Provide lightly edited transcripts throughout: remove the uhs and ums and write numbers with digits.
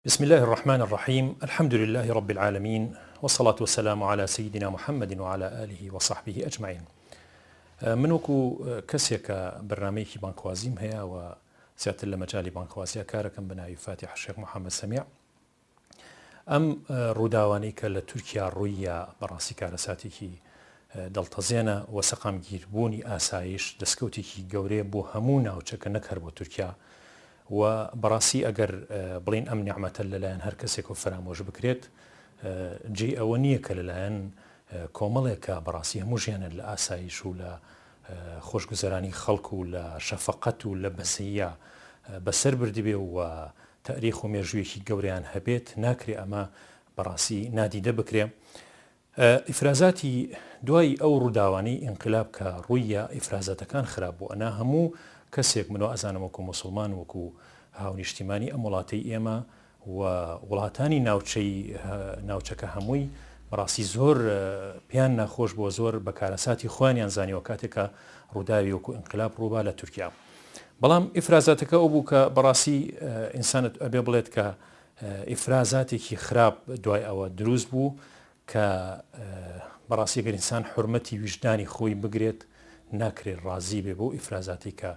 بسم الله الرحمن الرحيم. الحمد لله رب العالمين، والصلاة والسلام على سيدنا محمد وعلى آله وصحبه أجمعين. منوكو كسيكا برنامجي بانكوازيم هي وسيادة المجالي بانكوازيا كاركم بناي فاتح الشيخ محمد سميع أم روداواني كالتركيا رويا براسي كارساتيكي دڵتەزێنە و سەقامگیربوونی ئاسایش دەستکەوتێکی گەورەیە بۆ هەموو ناوچەکە نەک هەر بۆ تورکیا و بەڕاستی ئەگەر بڵین ئەم نیعمەتە لەلایەن هەر کەسێک و فرامۆژ بکرێت جێ ئەوە نییە کە لەلایەن کۆمەڵێکە بەڕاستی هەموو ژیانە لە ئاسایش و لە خۆشگوزەرانی خەڵک و لە شەفەقەت و لە بەسەیە بەسەر بردبێ و تاریخ و مێژوویەکی گەورەیان هەبێت ناکرێ ئەمە بەڕاستی نادیدە بکرێ. ئیفرازاتی دوای ئەو ڕووداوانەی ئینقلاب کە ڕوویە ئیفرازاتەکان خراپ بوو ئەنا هەموو کەسێک منەوە ئەزانم وەکو مسلمان وەکو هاونیشتیمانی ئەم وڵاتەی ئێمە و وڵاتانی ناوچەکە هەمووی بەڕاستی زۆر پیان ناخۆش بۆ زۆر بەکارەساتی خۆیان زانیوە کاتێکە ڕووداوی وەکو ئینقلاب ڕووبا لە تورکیا. بەڵام ئیفرازاتەکە ئەو بوو کە بەڕاستی ئینسانت ئەبێ بڵێت کە ئیفرازاتێکی خراپ دوای ئەوە دروست بوو کە بەڕاستی گەر ئینسان حورمەتی ویژدانی خۆی بگرێت ناکرێت ڕازی بێ بۆ ئیفرازاتی کە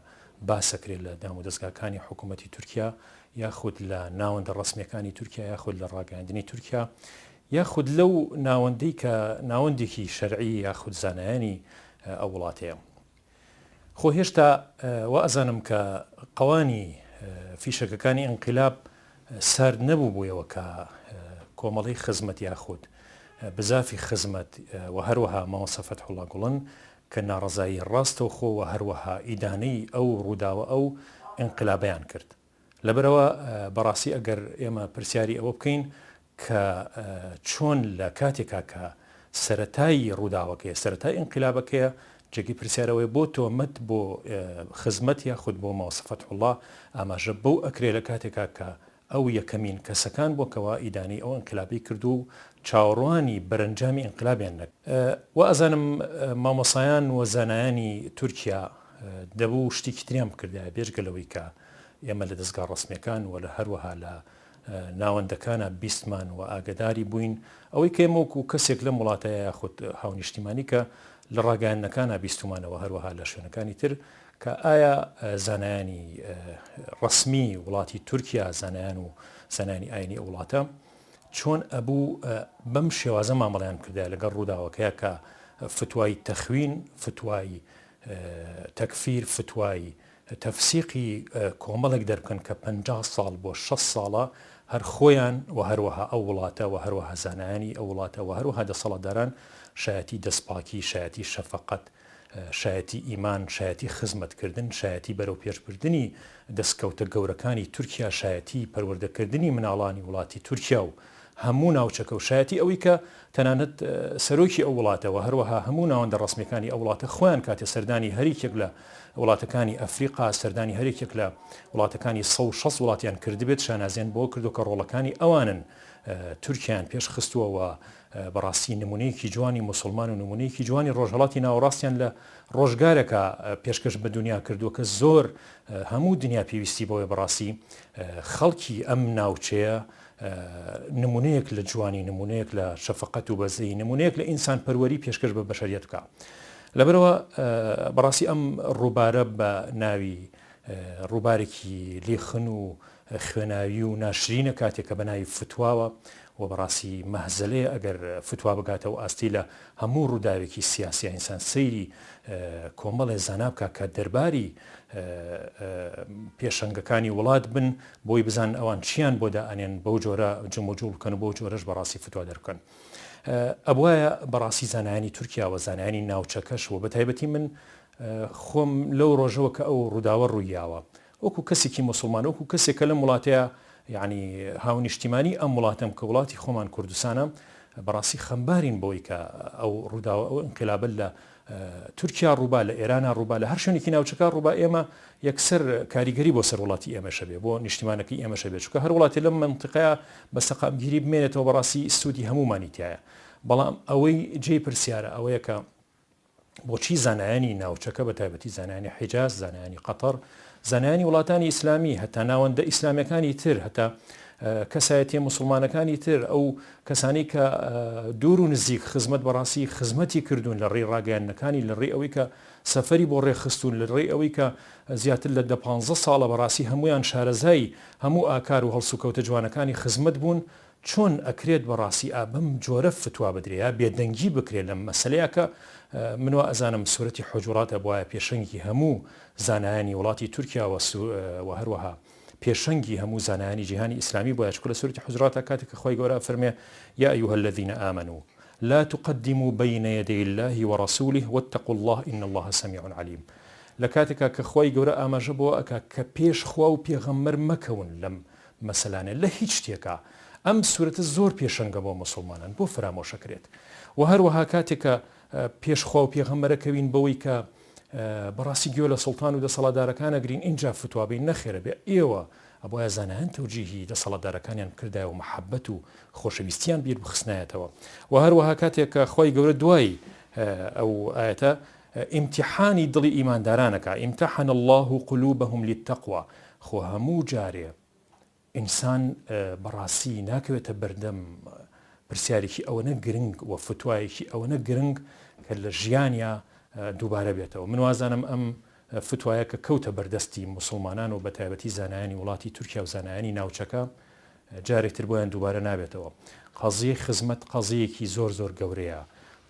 باسەکرێت لە دام و دەستگاکانی حکوومەتی تورکیا یاخود لە ناوەندە ڕسمیەکانی تورکیا یاخود لە ڕاگەاندنی تورکیا یاخود لەو ناوەندەی کە ناوەندێکی شەرعی یاخود زانایانی ئەو وڵاتەیە. خۆ هێشتا وا ئەزانم کە قەوانی فیشەکەکانی ئینقلاب سارد نەبوو بوویەوە کە کۆمەڵی خزمەت یاخود بزافی خزمەت و هەروەها مامۆستا فەتحوڵڵا گوڵن کە ناڕەزایی ڕاستەوخۆ و هەروەها ئیدانەی ئەو ڕووداوە ئەو ئینقلابیان کرد. لەبەرەوە بەڕاستی ئەگەر ئێمە پرسیاری ئەوە بکەین کە چۆن لە کاتێکا کە سەرەتایی ڕووداوەکەیە سەرەتای ئینقلابەکەیە جێگی پرسیارەوەی بۆ تۆمەت بۆ خزمەت یاخود بۆ مامۆستا فەتحوڵڵا ئاماژە بەو ئەکرێ لە کاتێکا کە ئەو یەکەمین کەسەکان بۆکەوە ئیدانی ئەو ئینقلابی کردو و چاوەڕوانی بەرەنجامی ئینقلابیان نەک. و ئەزانم مامۆسایان و زانایانی تورکیا دەبوو شتێکی تریان بکردایە بێژگەلەوەی کە ئێمە لە دەستگا ڕسمیەکان و لە هەروەها لە ناوەندەکانە بیستمان و ئاگداری بووین ئەوەی کە ئێمە وەکو کەسێک لەم وڵاتەیە یاخود هاونیشتیمانی کە لە ڕاگەیاندنەکانە بیستمانەوە هەروەها لە شوێنەکانی تر کە ئایا زانایانی ڕسمی وڵاتی تورکیا زانایان و زانانی ئاینی ئەو وڵاتە چۆن ئەبوو بەم شێوازە مامەڵیان کردای لەگەڵ ڕووداوەکەیە کە فتوای تەخوین، فتوای تەکفیر، فتوای تەفسیقی کۆمەڵێک دەرکەن کە 50 ساڵ بۆ 6 ساڵە هەر خۆیان و هەروەها ئەو وڵاتە و هەروەها زانایانی ئەو وڵاتە و هەروەها دەسەڵاتداران شایەتی دەستپاکی، شایەتی شەفەقەت، شایەتی ئیمان، شایەتی خزمەتکردن، شایەتی بەرەو پێشبردننی دەستکەوتە گەورەکانی تورکیا، شایەتی پەروەردەکردنی مناڵانی وڵاتی تورکیا و هەموو ناوچەکە و شایەتی ئەوەی کە تەنانەت سەرۆکی ئەو وڵاتەوە هەروەها هەموو ناوەندە ڕسمیەکانی ئەو وڵاتە خۆیان کاتێ سەردانی هەریکێک لە وڵاتەکانی ئەفریقا سەردانی هەرێکێک لە وڵاتەکانی 160 وڵاتیان کردبێت شانازیان بۆ کردو کە ڕۆڵەکانی ئەوانن تورکیان پێش خستووەوە بەڕاستی نمونەیەکی جوانی مسلمان و نمونەیەکی جوانی ڕۆژهەڵاتی ناوەڕاستیان لە ڕۆژگارێکە پێشکەش بە دنیا کردووە کە زۆر هەموو دنیا پێویستی بەوەی بەڕاستی خەڵکی ئەم ناوچەیە نمونەیەک لە جوانی، نمونەیەک لە شەفەقەت و بەزەی، نمونەیەک لە ئینسان پەروەری پێشکەش بە بەشەریەت بکە. لەبەرەوە بەڕاستی ئەم ڕووبارە بە ناوی ڕووبارێکی لێخن و خوێناوی و ناشرینە کاتێکە بە ناوی فتواوە و بەڕاستی مەهزەلەیە ئەگەر فتوا بگاتەوە ئاستی لە هەموو ڕووداوێکی سیاسی ئینسان سەیری کۆمەڵێ زانا بکە کە دەرباری پێشەنگەکانی وڵات بن بۆی بزان ئەوان چیان بۆ دائەنێن بەو جۆرە جموجوڵ بکەن و بۆ جۆرەش بەڕاستی فتوا دەرکەن. ئەبوایە بەڕاستی زانایانی تورکیا و زانایانی ناوچەکەش و بەتایبەتی من خۆم لەو ڕۆژەوە کە ئەو ڕووداوە ڕوویاوە وەکو کەسێکی مسلمان وەکو کەسێکە لەم وڵاتەیە یعنی هاونیشتیمانی ئەم وڵاتم کە وڵاتی خۆمان کوردستانە بەڕاستی خەمبارین بۆی کە ئەو ڕووداوە ئەو ئینقلابە لە تورکیا ڕووبا لە ئێرانە ڕووبا لە هەر شوێنێکی ناوچەکە ڕووبا ئێمە یەکسەر کاریگەری بۆ سەر وڵاتی ئێمەشە بێ بۆ نیشتیمانەکەی ئێمەشە بێت چونکە هەر وڵاتی لەم منطقەیە بە سەقامگیری بمێنێتەوە بەڕاستی سوودی هەمومانی تایە. بەڵام ئەوەی جێی پرسیارە ئەوەیە کە بۆچی زانایانی ناوچەکە بە تایبەتی زانایانی حیجاز، زانایانی قەتەر، زانایانی وڵاتانی ئیسلامی هەتا ناوەندە ئیسلامیەکانی تر هەتا کەسایەتیە مسلمانەکانی تر ئەو کەسانی کە دوور و نزیک خزمەت بەڕاستی خزمەتی کردوون لە ڕێی ڕاگەیاندنەکانی لە ڕێی ئەوەی کە سەفەری بۆ ڕێخستون لە ڕێی ئەوەی کە زیاتر لە 15 ساڵە بەڕاستی هەمویان شارەزایی هەموو ئاکار و هەڵسو کەوتە جوانەکانی خزمەت بوون چۆن ئەکرێت بەڕاستی بەم جۆرە فتوا بدرێ بێدەنگی بکرێت لە مەسەلەیە کە منوە ئەزانم سورەتی حوجورات بواە پێشەنگی هەموو زانایانی وڵاتی تورکیا و هەروەها پێشەنگی هەموو زانایانی جیهانی ئیسلامی بۆ یاشکو لە سورەتی حوجورات کاتێک کە خۆی گەورە فەرمێ یا ئەیها الذین آمنوا لا تقدموا بين يدي الله ورسوله واتقوا الله إن الله سميع عليم لە کاتێکا کە خۆی گەورە ئاماژە بۆ ئەکا کە پێش خوا و پێغەمبەر مەکەون لەم مەسەلانە لە هیچ شتێکە ئەم سورەتە زۆر پێشەنگە بۆ مسلمانان بۆ فرامۆشەکرێت و هەروەها کاتێکە پێش خوا و پێغەمبەرەکەوین بەوەی کە بەڕاستی گوێ لە سوڵتان و دەسەڵاتدارەکانە گرین اینجا فتوابین نەخێرە بێ ئێوە ئەبووە زانایان تەوجیهی دەسەڵاتدارەکانیان کردای و محەبەت و خۆشەویستیان بیر بخستنایەتەوە و هەروەها کاتێک کە خۆی گەورە دوای ئەو ئاەتە امتحانی دڵی ئیماندارانەکە امتحن الله قلوبهم للتقوى خۆ هەموو جارێ ئینسان بەڕاستی ناکەوێتە بەردەم پرسیارێکی ئەوەنە گرنگ و فتوایەکی ئەوەنە گرنگ کە لە ژیانیا دووبارە بێتەوە من وازانم ئەم فتوایە کە کەوتە بەردەستی مسلمانان و بە تایبەتی زانایانی وڵاتی تورکیا و زانایانی ناوچەکە جارێکتر بۆیان دووبارە نابێتەوە قەزیە خزمەت قەزیەکی زۆر زۆر گەورەیە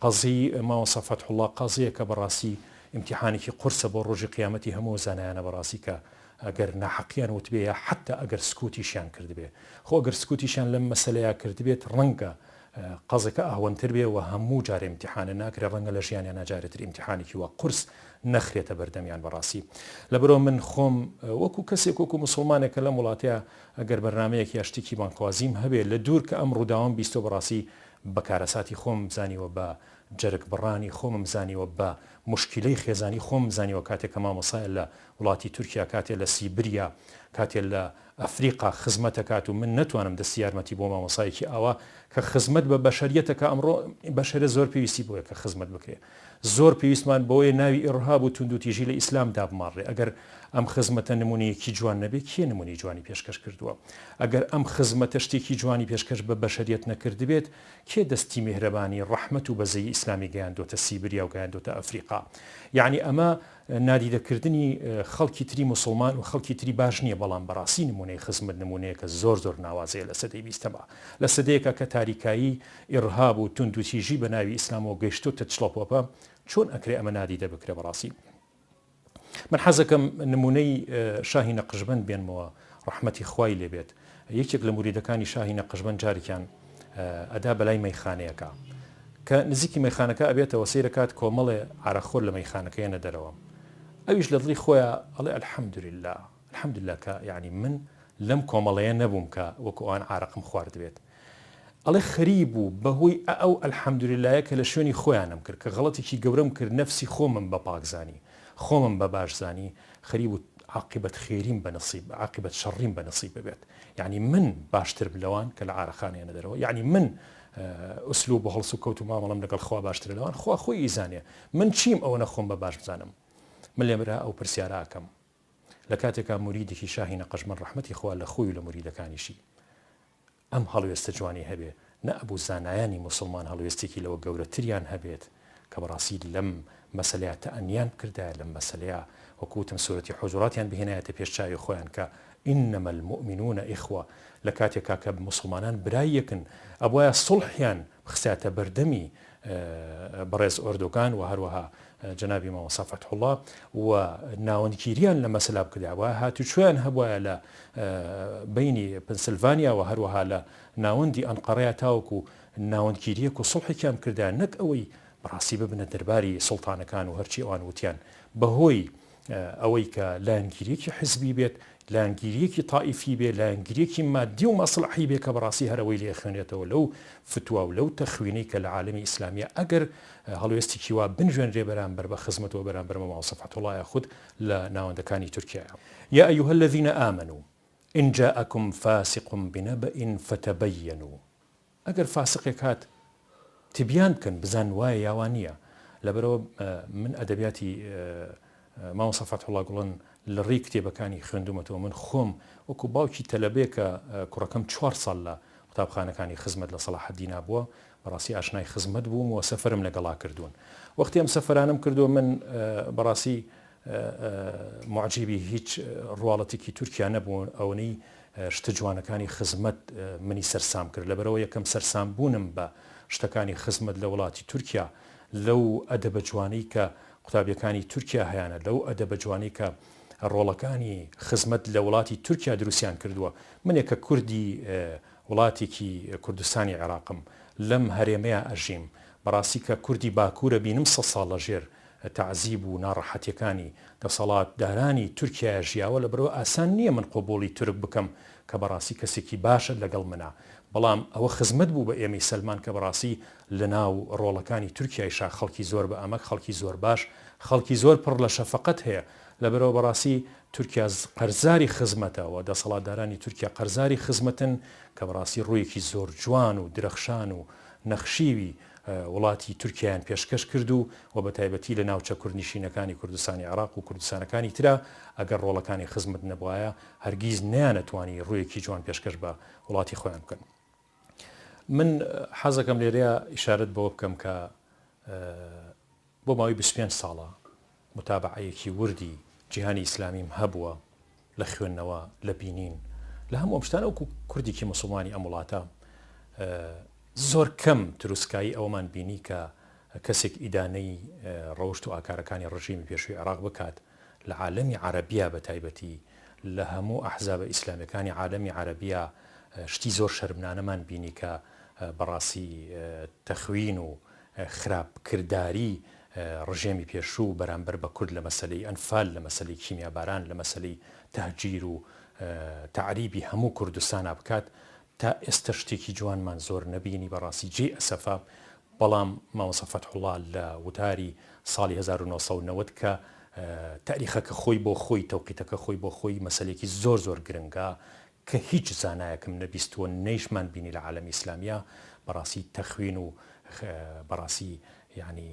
قەزی ماوە سەفەت حوڵا قەزیە کە بەڕاستی امتحانێکی قورسە بۆ ڕۆژی قیامەتی هەموو زانایانە بەڕاستی کە ئەگەر ناحەقیان وتبێ یا حتا ئەگەر سکوتیشیان کردبێ خۆ ئەگەر سکوتیشیان لەم مەسەلەیە کردبێت ڕەنگە قەزەکە ئاوەنتر بێ و هەموو جارێ امتحانە ناکرێ ڕەنگە لە ژیانیان ناجارێتتر امتحانێکی وە قورس نەخرێتە بەردەمیان بەڕاستی لەبەرەوە من خۆم وەکو کەسێک وەکو مسلمانێکە لەم وڵاتەیە ئەگەر بەرنمەیەکی یاشتێکی بانکوازیم هەبێ لە دوور کە ئەم ڕووداوام بیستۆ بەڕاستی بەکارەساتی خۆم زانیوە بە جەرگ بڕانی خۆمم زانیوە بە مشکلەی خێزانی خۆم زانیوە کاتێک کە مامۆسایە لە وڵاتی تورکیا کاتێک لە سیبریا کاتێک لە ئەفریقا خزمەتە کات و من نتوانم دەستی یارمەتی بۆ مامۆسایەکی ئاوا کە خزمەت بە بەشەریەتەکە ئەمڕۆ بەشەرە زۆر پێویستی بۆیە کە خزمەت بکرێ زۆر پێویستمان بۆیە ناوی ئیرهاب و توندوتیژی لە ئیسلام دابماڕێ ئەگەر ئەم خزمەتە نمونەیەکی جوان نەبێت کێ نمونەی جوانی پێشکەش کردووە ئەگەر ئەم خزمەتە شتێکی جوانی پێشکەش بە بەشەریەت نەکردبێت کێ دەستی میهرەبانی ڕەحمەت و بەزەی ئیسلامی گەیاندۆتە سیبریا و گەیاندۆتە ئەفریقا یعنی ئەمە نادیدەکردنی خەڵکی تری مسلمان و خەڵکی تری باش نییە بەڵام بەڕاستی نمونەی خزمەت نمونەیەکە زۆر زۆر ناوازەیە لە سەدەی بیستەما لە سەدەیەکە کە تاریکایی ئیرهاب و توندوتیژی بە ناوی ئیسلام و گەیشتوتە چڵۆپۆپە چۆن ئەکرێ ئەمە نادیدە بکرێ بەڕاستی من حەزەکەم نمونەی شاهی نەقشبەند بێنمەوە ڕەحمەتی خوای لێبێت یەکێک لە موریدەکانی شاهی نەقشبەند جارێکیان ئەدا بەلای مەیخانەیەەکە کە نزیکی مەیخانەکە ئەبێتەوە سەیرەکات کۆمەڵێ عارەخۆر لە مەیخانەکەیەنە دەرەوە ئەویش لە دڵی خۆیان ئەڵێ الحەمدولله الحەمدولله کە یعنی من لەم کۆمەڵەیە نەبووم کە وەکو ئەوان عارەقم خواردبێت ئەڵێ خەریب بوو بەهۆی ئەو الحەمدوللایە کە لە شوێنی خۆیانم کرد کە غەڵەتێکی گەورەم کرد نەفسی خۆمم بە پاکزانی خۆمم بە باشزانی خەریب و عاقبەت خێریم بە نەسیب عاقبەت شەڕیم بە نەسیب ببێت یعنی من باشتر لەوان کە لە عارەخانەیە دەرەوە یعنی من ئوسلوب بە هەڵسو کەوت و مامەڵم لەگەڵ خوا باشتر لەوان خوا خۆی ئیزانێ من چیم ئەوە نەخۆم بە باش بزانم من لێمرا ئەو پرسیارە ئەکەم لە کاتێکا موریدێکی شاهی نەقشبەند ڕەحمەتی خوا لە خۆی لە موریدەکانیشی ئەم هەڵوێستە جوانی هەبێ نەبوو زانایانی مسلمان هەڵوێستێکی لەوە گەورەتریان هەبێت کە بەڕاستی لەم مەسەلەیە تەئەنیان کردایە لەم مەسەلەیە وەکوتم سورەتی حوجوراتیان بهێنایەتە پێش چاوی خۆیان کە ئینەمە المؤمنون ئیخوە لە کاتێکا کە مسلمانان برای یەکن ئەبوایە سڵحیان خستاتە بەردەمی بەڕێز ئۆردۆگان و هەروەها جەنابی مامۆستا فەتحوڵڵا و ناوەندگیریان لە مەسەلا بکرداوە هاتوچۆیان هەبوایە لە بینی پنسیلڤانیا و هەروەها لە ناوەندی ئەنقەڕەیە تاوەکو ناوەندگیریەک و سڵحێکیان کردایە نەک ئەوەی بەڕاستی ببنە دەرباری سڵتانەکان و هەرچی ئەوان وتیان بەهۆی ئەوەی کە لایەنگیریەکی حزبی بێت لایەنگیریەکی تائیفی بێ لایەنگیریەکی مادی و مەسلحی بێ کە بەڕاستی هەرەوەی لێ خوێنێتەوە لەو فتوا و لەو تەخوینەی کە لە عالەمی ئیسلامیە ئەگەر هەڵوێستێکی وا بنژێنرێ بەرامبەر بە خزمەتەوە بەرامبەر مامۆستا فەتحوڵڵا خود لە ناوەندەکانی تورکیایە یا ئەیها الذین آمنوا إن جاءكم فاسق بنبأ فتبينوا ئەگەر فاسقێک هات تبیان بکەن بزان وایە یاوان نییە لەبەرەوە من ئەدەبیاتی مامۆستا فەتحوڵڵا گوڵن لە ڕێی کتێبەکانی خوێندومەتەوە من خۆم وەکو باوکی تەلەبەیەکە کوڕەکەم 4 ساڵ لە قوتابخانەکانی خزمەت لە سەلاحەددین بووە بەڕاستی ئاشنای خزمەت بووم و سەفەرم لەگەڵا کردوون وەختی ئەم سەفەرانم کردو من بەڕاستی معجیبی هیچ ڕواڵەتێکی تورکیا نەبوون ئەوەی شتە جوانەکانی خزمەت منی سەرسام کرد لەبەرەوە یەکەم سەرسام بوونم بە شتەکانی خزمەت لە وڵاتی تورکیا لەو ئەدەبە جوانەی کە قوتابیەکانی تورکیا هەیەە لەو ئەدەبە جوانەی کە ڕۆڵەکانی خزمەت لە وڵاتی تورکیا دروستیان کردووە منێکە کوردی وڵاتێکی کوردستانی عێراقم لەم هەرێمەیە ئەژیم بەڕاستی کە کوردی باکوورە بینم 100 ساڵ لە ژێر تعزیب و ناڕەحەتیەکانی دەسەڵات دارانی تورکیا ژیاوە لە بەرەوە ئاسان نییە من قۆبوڵی تورک بکەم کە بەڕاستی کەسێکی باشە لەگەڵ منە بەڵام ئەوە خزمەت بوو بە ئێمەی سەلمان کە بەڕاستی لە ناو ڕۆڵەکانی تورکیایشا خەڵکی زۆر بە ئەمە خەڵکی زۆر باش خەڵکی زۆر پڕ لە شەفەقەت هەیە لەبەرەوە بەڕاستی تورکیا قەرزاری خزمەتەوە دەسەڵاتدارانی تورکیا قەرزاری خزمەتن کە بەڕاستی ڕوویەکی زۆر جوان و درەخشان و نەخشیوی وڵاتی تورکیایان پێشکەش کرد و بە تایبەتی لە ناوچە کوردنشینەکانی کوردستانی عێراق و کوردستانەکانی ترا ئەگەر ڕۆڵەکانی خزمەت نەبوایە هەرگیز نەیانەتوانی ڕوویەکی جوان پێشکەش بە وڵاتی خۆیان بکەن من حەزەکەم لێرەیە ئیشارەت بەوە بکەم کە بۆ ماوەی 25 ساڵە متابعەیەکی وردی جیهانی ئیسلامیم هەبووە لە خوێندنەوە لە بینین لە هەموو ئەم شتانە وەکو کوردێکی موسڵمانی ئەم وڵاتە زۆر کەم تروسکایی ئەومان بینی کە کەسێک ئیدانەی ڕەوشت و ئاکارەکانی ڕژیمی پێشووی عێراق بکات لە عالەمی عەرەبیە بە تایبەتی لە هەموو ئەحزابە ئیسلامیەکانی عالەمی عەرەبیە شتی زۆر شەرمنانەمان بینی کە بەڕاستی تەخوین و خراپکرداری ڕژێمی پێشوو بەرامبەر بە کورد لە مەسەلەی ئەنفال لە مەسەلەی کیمیاباران لە مەسەلەی تەهجیر و تعریبی هەموو کوردستانە بکات تا ئێستا شتێکی جوانمان زۆر نەبینی بەڕاستی جێ ئەسەفا بەڵام مامۆستا فەتحوڵڵا لە وتاری ساڵی 1990 کە تاریخەکە خۆی بۆ خۆی تەوقیتەکە خۆی بۆ خۆی مەسەلێکی زۆر زۆر گرنگە کە هیچ زانایەکم نەبیستووە نەیشمان بینی لە عالەمی ئیسلامیە بەڕاستی تەخوین و بەڕاستی یعنی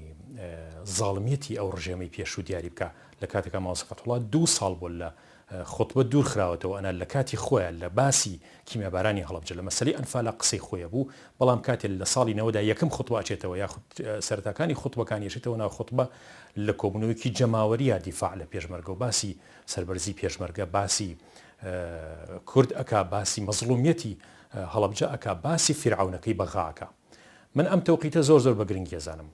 زاڵمیەتی ئەو ڕژێمەی پێشوو دیاری بکە لە کاتێکە مامۆستا فەتحوڵڵا 2 ساڵ بۆ لە خۆتبە دوور خراوەتەوە ئەنا لە کاتی خۆیان لە باسی کیمیابارانی هەڵەبجە لە مەسەلەی ئەنفالە قسەی خۆیە بوو بەڵام کاتێک لە ساڵی نەوەدا یەکەم خوتبە ئاچێتەوە یاخود سەرەتاکانی خوتبەکانی ئەچێتەوە ناو خوتبە لە کۆبوونەوەیەکی جەماوەریە دیفاع لە پێشمەرگە و باسی سەربەرزی پێشمەرگە باسی کورد ئەکا باسی مەزڵومیەتی هەڵەبجە ئەکا باسی فیرعەونەکەی بەغاکە من ئەم تەوقیتە زۆر زۆر بە گرنگی ئەزانم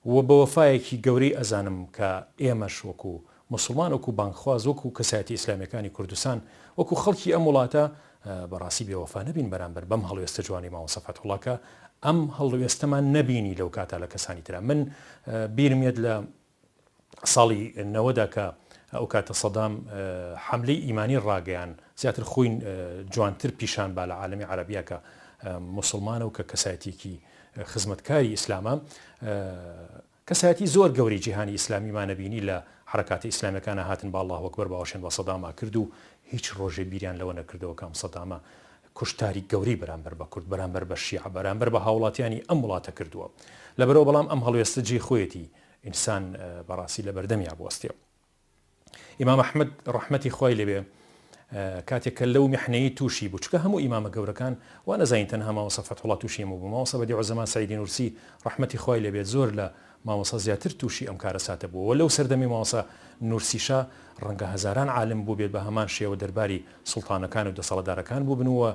و بە وەفایەکی گەورەی ئەزانم کە ئێمەش وەکو مسلمان وەکو بانکخواز وەکو کەسایەتی ئیسلامیەکانی کوردستان وەکو خەڵکی ئەم وڵاتە بەڕاستی بێوەفا نەبین بەرامبەر بەم هەڵوێستە جوانی مامۆستا فەتحوڵڵا کە ئەم هەڵوێستەمان نەبینی لەو کاتە لە کەسانی ترە من بیرمێت لە ساڵی 90دا کە ئەو کاتە سەدام حەملەی ئیمانی ڕاگەیان زیاتر خۆی جوانتر پیشان با لە عالەمی عەرەبیە کە مسلمانە و کە کەسایەتێکی خزمەتکاری ئیسلامە کەسایەتی زۆر گەوری جیهانی ئیسلامیمان نەبینی لە حرەکاتی ئیسلامیەکانە هاتن با الله ئەکبەر باوەشێن بە سەداما کرد و هیچ ڕۆژێ بیریان لەوە نەکردەوە کەم سەدامە کوشتاری گەوری بەرامبەر بە کورد بەرامبەر بە شیعە بەرامبەر بە هاوڵاتیانی ئەم وڵاتە کردووە لەبەرەوە بەڵام ئەم هەڵوێستە جێ خۆیەتی ئینسان بەڕاستی لە بەردەمیا بوەستێ ئیمام ئەحمەد ڕەحمەتی خوای لێبێ کاتێک کە لەو میحنەیە تووشی بوو چکە هەموو ئیمامە گەورەکان وا نەزانین تەنها مامۆستا فەتحوڵڵا تووشی هەموو بوو مامۆستا بەدیع الزەمان سەعیدی نورسی ڕەحمەتی خوای لێبێت زۆر لە مامۆستا زیاتر تووشی ئەم کارە ساتە بووە لەو سەردەمی مامۆستا نورسیشا ڕەنگە هەزاران عالم بوو بێت بە هەمان شێوە دەرباری سوڵتانەکان و دەسەڵەدارەکان بوو بنەوە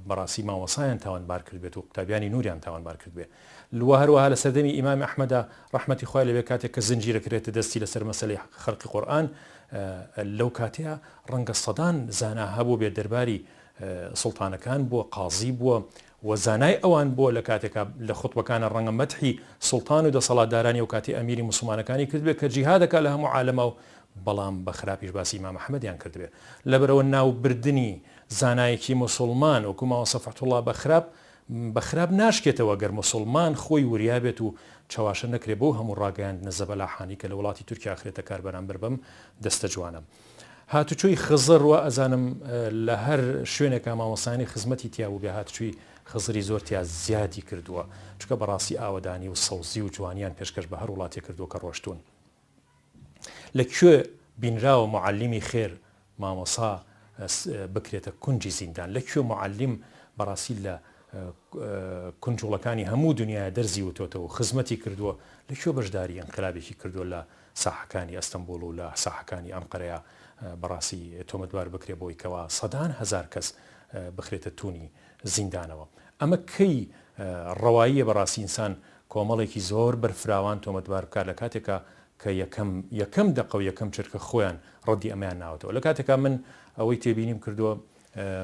بەڕاستی مامۆسایان تاوانبار کرد بێت و قوتابیانی نوریان تاوانبار کرد بێت لەوە هەروەها لە سەردەمی ئیمامی ئەحمەدا ڕەحمەتی خوای لێبێ کاتێک کە زنجیرە کرێتە دەستی لەسەر مەسەلەی خەڵقی قورئان لەو کاتەیە ڕەنگە سەدان زانا هەبوو بێت دەرباری سوڵتانەکان بووە قازی بووە و زانای ئەوان بۆ لە کاتێکە لە خوتبەکانە ڕەنگە مەدحی سوڵتان و دەسەڵاتدارانی و کاتی ئەمیری موسڵمانەکانی کرد بێت کە جیهادەکە لە هەموو عالەمە و بەڵام بە خراپیش باسی ئیمام ئەحمەدیان کرد بێت لەبەرەوە ناوبردنی زانایەکی موسڵمان وەکو مامۆستا فەتحوڵڵا بە خراپ ناشکێتەوە گەر موسڵمان خۆی وریا بێت و چاواشە نەکرێ بۆ هەموو ڕاگەیان نەزەبەلاحانی کە لە وڵاتی تورکیا ئاخرێتە کار بەرامبەر بەم دەستە جوانە هاتوچۆی خزر وە ئەزانم لە هەر شوێنێکە مامۆسانی خزمەتی تیا بوو بێ هاتوچووی خزری زۆر تیا زیادی کردووە چکە بەڕاستی ئاوەدانی و سەوزی و جوانیان پێشکەش بە هەر وڵاتی کردووە کە ڕۆشتون لەکوێ بینراوە معلمی خێر مامۆسا بکرێتە کونجی زیندان لەکوێ معلم بەڕاستی لە کونجوڵەکانی هەموو دنیای دەرزی وتۆتەوە خزمەتی کردووە لەکوێ بەشداری ئەنقلابێکی کردووە لە ساحەکانی ئەستەمبول و لە ساحەکانی ئەنقەرەیە بەڕاستی تۆمەتبار بکرێ بۆی کەوا سەدان هەزار کەس بخرێتە توونی زیندانەوە ئەمە کەی ڕەواییە بەڕاستی ئینسان کۆمەڵێکی زۆر بەرفراوان تۆمەتبار بکات لە کاتێکە کە یەکەم دقە و یەکەم چرکە خۆیان ڕەدی ئەمەیان ناوەتەوە لە کاتێکا من ئەوەی تێبینیم کردووە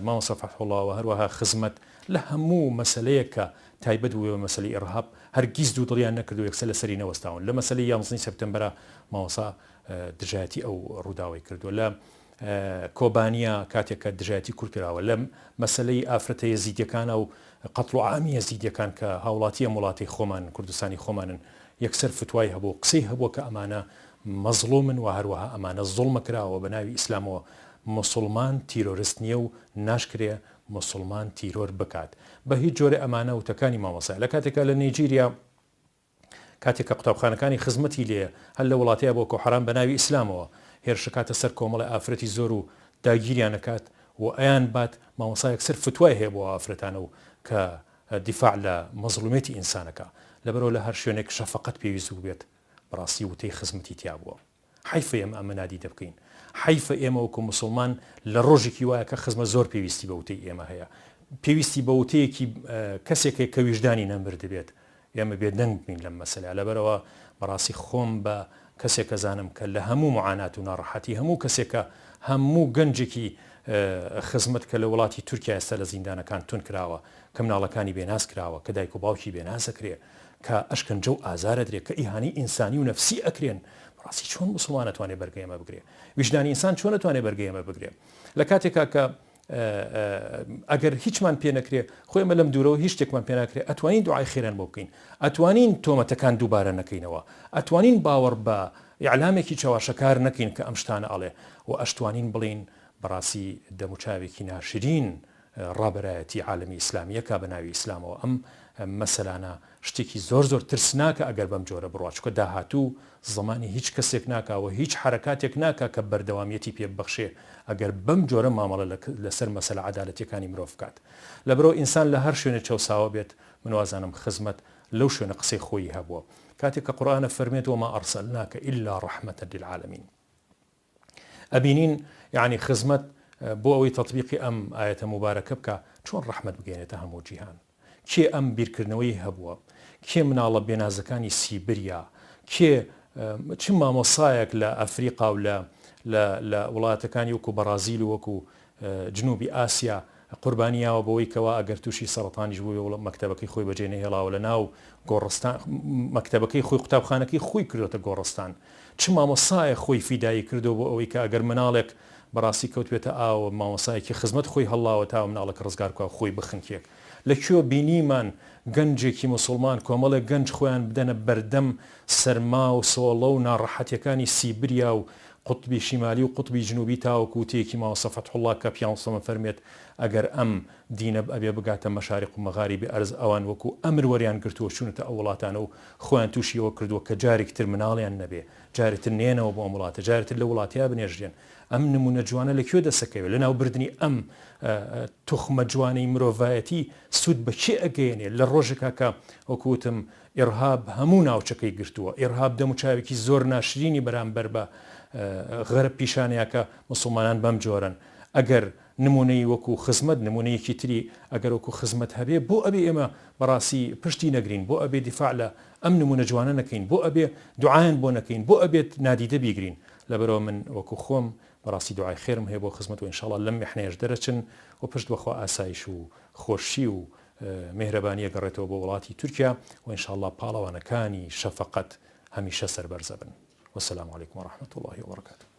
مامۆستا فەتحوڵڵاوە هەروەها خزمەت لە هەموو مەسەلەیە کە تایبەت بووە مەسەلەی ئیرهاب هەرگیز دوو دڵیان نەکردو یەکسەر لەسەری نەوەستاون لە مەسەلەی 11 سەپتەمبەرە مامۆستا دژایەتی ئەو ڕووداوی کردووە لە کۆبانیا کاتێک کە دژایەتی کورد کراوە لە مەسەلەی ئافرەتە یەزیدیەکانە و قەتڵ و عامی یەزیدیەکان کە هاوڵاتیە وڵاتی خۆمان کوردستانی خۆمانن یەکسەر فتوای هەبوو قسەی هەبووە کە ئەمانە مەزڵومن و هەروەها ئەمانە زوڵمە کراوە بە ناوی ئیسلامەوە مسلمان تیرۆریست نییە و ناشکرێ مسلمان تیرۆر بکات بە هیچ جۆرە ئەمانە وتەکانی مامۆسا لە کاتێکە لە نیجیریا کاتێککە قوتابخانەکانی خزمەتی لێ هەل لە وڵاتەیە بۆ کۆحرام بە ناوی ئیسلامەوە هێرشکاتە سەر کۆمەڵی ئافرەتی زۆر و داگیریان نەکات و ئەیان بات مامۆسا یەکسەر فتوای هەیە بۆ ئافرەتانە و کە دیفاع لە مەزڵومێتی ئینسانەکە لەبەرەوە لە هەر شوێنێک شەفەقەت پێویست بێت بەڕاستی وتەی خزمەتی تیا بووە حیفە ئێمە ئەمە نادیدە بکەین حیفە ئێمە وەکو مسلمان لە ڕۆژێکی وایە کە خزمە زۆر پێویستی بە وتەی ئێمە هەیە پێویستی بە وتەیەکی کەسێکی کە ویژدانی نەمبرد دەبێت ئێمە بێدەنگ بین لەم مەسەلە لەبەرەوە بەڕاستی خۆم بە کەسێک کەزانم کە لە هەموو معانات و ناڕەحەتی هەموو کەسێکە هەموو گەنجێکی خزمەت کە لە وڵاتی تورکیا ئێستا لە زیندانەکان تون کراوە کە مناڵەکانی بێناز کراوە کە دایک و باوکی بێناز ئەکرێ کە ئەشکەنجە و ئازارە درێ کە ئیهانی ئینسانی و نەفسی ئەکرێن ڕاستی چۆن مسلمان نەتوانێت بەرگەی ئەمە بگرێ ویژدانی ئینسان چۆن نەتوانێت بەرگەی ئەمە بگرێ لە کاتێکا کە ئەگەر هیچمان پێ نەکرێ خۆی ئەمە لەم دوورەوە هیچ شتێکمان پێ ناکرێ ئەتوانین دوعای خێران بۆ بکەین ئەتوانین تۆمەتەکان دووبارە نەکەینەوە ئەتوانین باوەڕ بە ئیعلامێکی چاواشەکار نەکەین کە ئەم شتانە ئەڵێ و ئەشتوانین بڵین بەڕاستی دەموچاوێکی ناشرین ڕابەرایەتی عالمی ئیسلامیەکە بە ناوی ئیسلامەوە ئەم مەسەلانە شتێکی زۆر زۆر ترسناکە ئەگەر بەم جۆرە بڕواچکە داهاتوو زمانی هیچ کەسێک ناکاوە هیچ حرکاتێک ناکە کە بەردەوامیەتی پێ ببەخشێ ئەگەر بەم جۆرە مامەڵە لەسەر مەسەلە عەدالەتیەکانی مرۆڤ بکات لەبەرەوە ئینسان لە هەر شوێنە چەوساوە بێت من وازانم خزمەت لەو شوێنە قسەی خۆی هەبووە کاتێک کە قورئانە فەرمێت وما ئەرسەلناکە ئیلا ڕەحمەتەن للعالەمین ئەبینین یعنی خزمەت بۆ ئەوەی تەطبیقی ئەم ئاەتە مبارەکە بکە چۆن ڕەحمەت بگەێنێتە هەموو جیهان کێ ئەم بیرکردنەوەی هەبووە کێ مناڵە بێنازەکانی سیبریا کێ چ مامۆسایەک لە ئەفریقا و لە وڵاتەکانی وەکو بەرازیل و وەکو جنوبی ئاسیا قوربانیاوە بەوەی کەوا ئەگەر تووشی سەرەتانیش بووی وڵ مەکتەبەکەی خۆی بەجێ نەهێڵاوە لە ناو گۆڕستان مەکتەبەکەی خۆی قوتابخانەکەی خۆی کردوتە گۆڕستان چ مامۆسایە خۆی فیدایی کردو بۆ ئەوەی کە ئەگەر مناڵێک بەڕاستی کەوتوێتە ئاوە مامۆسایەکی خزمەت خۆی هەڵاوە تا مناڵەکە ڕزگار بکە خۆی بخنکێک لەکوێ بینیمان گەنجێکی مسلمان کۆمەڵێک گەنج خۆیان بدەنە بەردەم سەرما و سۆڵە و ناڕەحەتیەکانی سیبریا و قوتبی شیمالی و قوتبی جنوبی تاوەکو وتەیەکی مامۆستا فەتحوڵڵا کە پیانسەمە فەرمێت ئەگەر ئەم دینە ئەبێ بگاتە مەشارق و مەغاریبی ئەرز ئەوان وەکو ئەمر وەریان گرتووە چوونەتە ئەو وڵاتانە و خۆیان تووشیەوە کردووە کە جارێکتر مناڵیان نەبێ جارێتتر نێنەوە بۆ ئەم وڵاتە جارێتتر لە وڵاتیا بنێژێن ئەم نمونە جوانە لەکوێ دەسەکەوێت لە ناوبردننی ئەم توخمە جوانەی مرۆڤایەتی سوود بەچێ ئەگەیەنێ لە ڕۆژێکا کە وەکوتم ئێرهاب هەموو ناوچەکەی گرتووە ئێرهاب دەموچاوێکی زۆر ناشرینی بەرامبەر بە غەرب پیشانەیە کە مسلمانان بەم جۆرن ئەگەر نمونەی وەکو خزمەت نمونەیەکی تری ئەگەر وەکو خزمەت هەبێ بۆ ئەبێ ئێمە بەڕاستی پشتی نەگرین بۆ ئەبێ دیفاع لە ئەم نمونە جوانە نەکەین بۆ ئەبێ دوعایان بۆ نەکەین بۆ ئەبێت نادیدە بیگرین لەبەرەوە من وەکو خۆم بەڕاستی دوعای خێرم هەیە بۆ خزمەت و ئینشاڵڵا لەم میحنەیەش دەرەچن و پشت بەخوا ئاسایش و خۆشی و مهرەبانیە گەڕێتەوە بۆ وڵاتی تورکیا و ئینشاءالله پاڵەوانەکانی شەفەقەت هەمیشە سەربەرزە بن. والسلام عليكم ورحمة الله وبركاته.